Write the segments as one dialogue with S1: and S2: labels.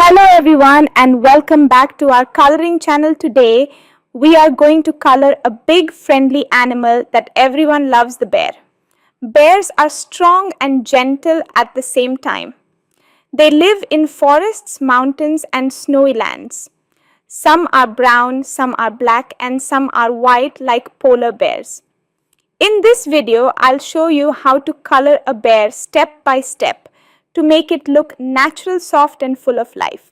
S1: Hello everyone and welcome back to our coloring channel. Today we are going to color a big friendly animal that everyone loves, the bear. Bears are strong and gentle at the same time. They live in forests, mountains and snowy lands. Some are brown, some are black and some are white like polar bears. In this video, I'll show you how to color a bear step by step to make it look natural, soft and full of life.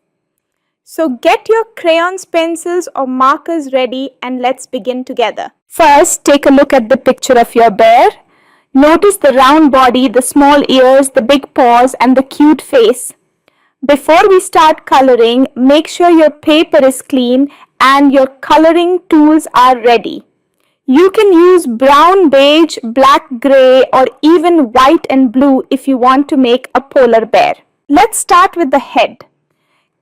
S1: So get your crayons, pencils or markers ready and let's begin together. First, take a look at the picture of your bear. Notice the round body, the small ears, the big paws and the cute face. Before we start coloring, make sure your paper is clean and your coloring tools are ready. You can use brown, beige, black, grey or even white and blue if you want to make a polar bear. Let's start with the head.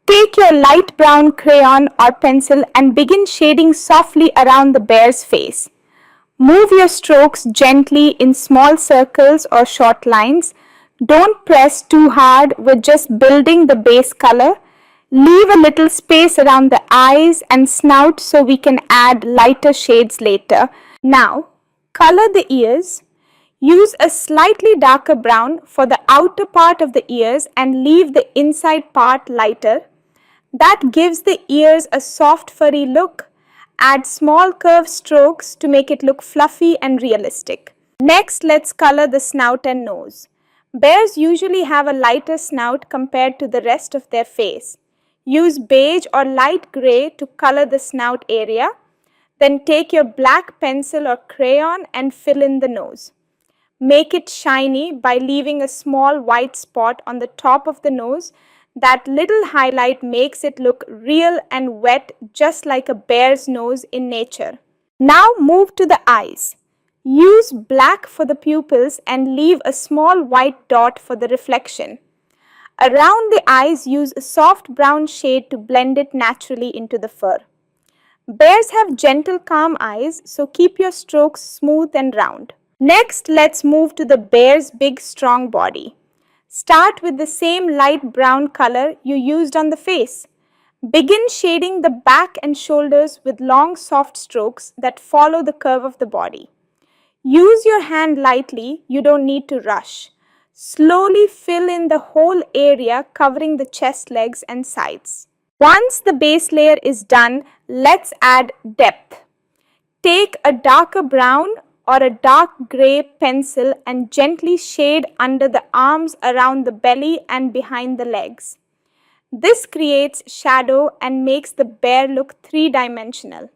S1: Take your light brown crayon or pencil and begin shading softly around the bear's face. Move your strokes gently in small circles or short lines. Don't press too hard, we're just building the base color. Leave a little space around the eyes and snout so we can add lighter shades later. Now, color the ears. Use a slightly darker brown for the outer part of the ears and leave the inside part lighter. That gives the ears a soft furry look. Add small curved strokes to make it look fluffy and realistic. Next, let's color the snout and nose. Bears usually have a lighter snout compared to the rest of their face. Use beige or light grey to color the snout area. Then take your black pencil or crayon and fill in the nose. Make it shiny by leaving a small white spot on the top of the nose. That little highlight makes it look real and wet, just like a bear's nose in nature. Now move to the eyes. Use black for the pupils and leave a small white dot for the reflection. Around the eyes, use a soft brown shade to blend it naturally into the fur. Bears have gentle, calm eyes, so keep your strokes smooth and round. Next, let's move to the bear's big, strong body. Start with the same light brown color you used on the face. Begin shading the back and shoulders with long, soft strokes that follow the curve of the body. Use your hand lightly, you don't need to rush. Slowly fill in the whole area covering the chest, legs and sides. Once the base layer is done, let's add depth. Take a darker brown or a dark grey pencil and gently shade under the arms, around the belly and behind the legs. This creates shadow and makes the bear look three-dimensional.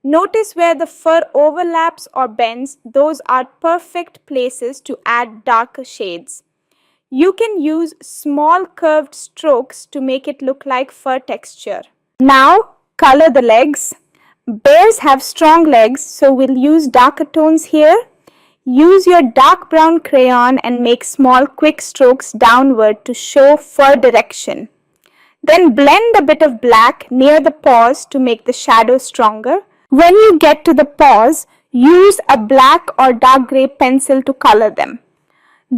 S1: Notice where the fur overlaps or bends, those are perfect places to add darker shades. You can use small curved strokes to make it look like fur texture. Now, color the legs. Bears have strong legs, so we'll use darker tones here. Use your dark brown crayon and make small quick strokes downward to show fur direction. Then blend a bit of black near the paws to make the shadow stronger. When you get to the paws, use a black or dark grey pencil to color them.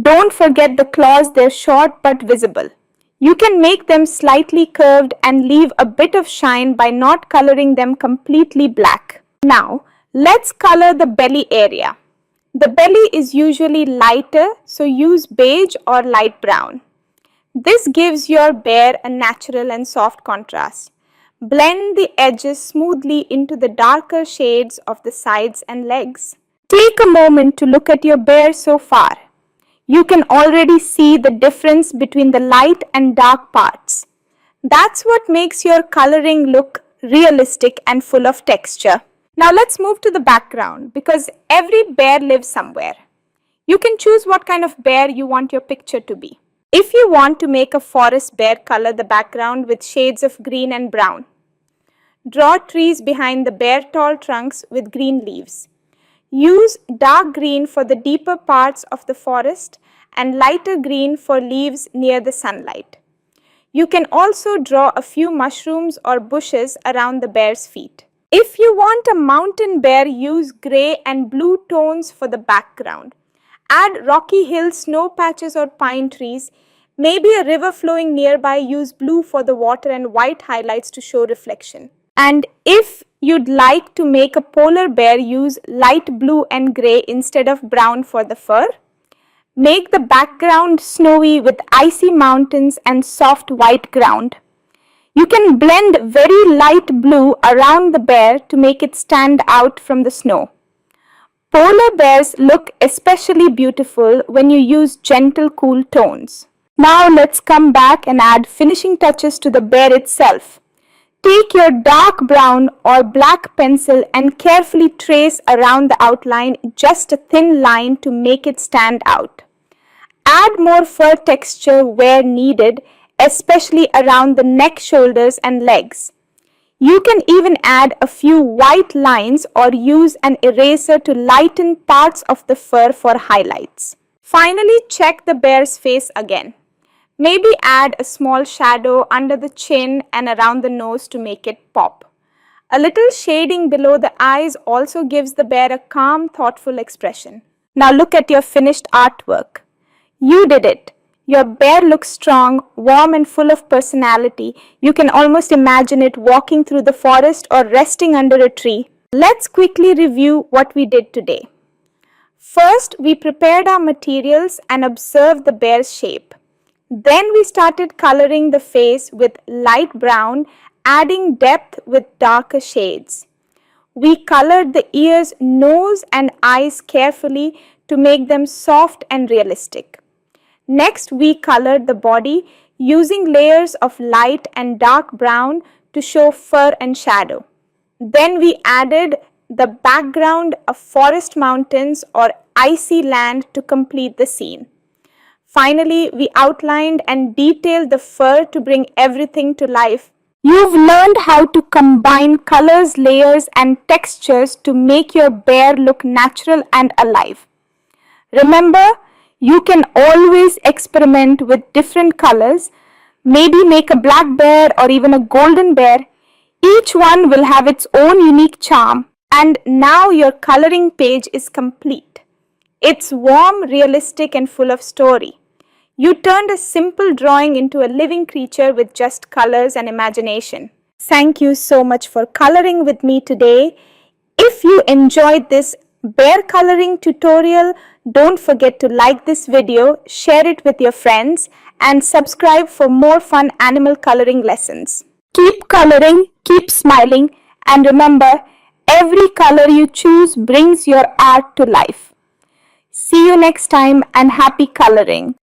S1: Don't forget the claws, they're short but visible. You can make them slightly curved and leave a bit of shine by not coloring them completely black. Now, let's color the belly area. The belly is usually lighter, so use beige or light brown. This gives your bear a natural and soft contrast. Blend the edges smoothly into the darker shades of the sides and legs. Take a moment to look at your bear so far. You can already see the difference between the light and dark parts. That's what makes your coloring look realistic and full of texture. Now let's move to the background because every bear lives somewhere. You can choose what kind of bear you want your picture to be. If you want to make a forest bear, color the background with shades of green and brown. Draw trees behind the bare tall trunks with green leaves. Use dark green for the deeper parts of the forest and lighter green for leaves near the sunlight. You can also draw a few mushrooms or bushes around the bear's feet. If you want a mountain bear, use grey and blue tones for the background. Add rocky hills, snow patches or pine trees. Maybe a river flowing nearby, use blue for the water and white highlights to show reflection. And if you'd like to make a polar bear, use light blue and gray instead of brown for the fur. Make the background snowy with icy mountains and soft white ground. You can blend very light blue around the bear to make it stand out from the snow. Polar bears look especially beautiful when you use gentle, cool tones. Now let's come back and add finishing touches to the bear itself. Take your dark brown or black pencil and carefully trace around the outline just a thin line to make it stand out. Add more fur texture where needed, especially around the neck, shoulders, and legs. You can even add a few white lines or use an eraser to lighten parts of the fur for highlights. Finally, check the bear's face again. Maybe add a small shadow under the chin and around the nose to make it pop. A little shading below the eyes also gives the bear a calm, thoughtful expression. Now look at your finished artwork. You did it. Your bear looks strong, warm, and full of personality. You can almost imagine it walking through the forest or resting under a tree. Let's quickly review what we did today. First, we prepared our materials and observed the bear's shape. Then we started coloring the face with light brown, adding depth with darker shades. We colored the ears, nose, and eyes carefully to make them soft and realistic. Next, we colored the body using layers of light and dark brown to show fur and shadow. Then we added the background of forest mountains or icy land to complete the scene. Finally, we outlined and detailed the fur to bring everything to life. You've learned how to combine colors, layers, and textures to make your bear look natural and alive. Remember, you can always experiment with different colors. Maybe make a black bear or even a golden bear. Each one will have its own unique charm. And now your coloring page is complete. It's warm, realistic, and full of story. You turned a simple drawing into a living creature with just colors and imagination. Thank you so much for coloring with me today. If you enjoyed this bear coloring tutorial, don't forget to like this video, share it with your friends, and subscribe for more fun animal coloring lessons. Keep coloring, keep smiling, and remember, every color you choose brings your art to life. See you next time and happy coloring.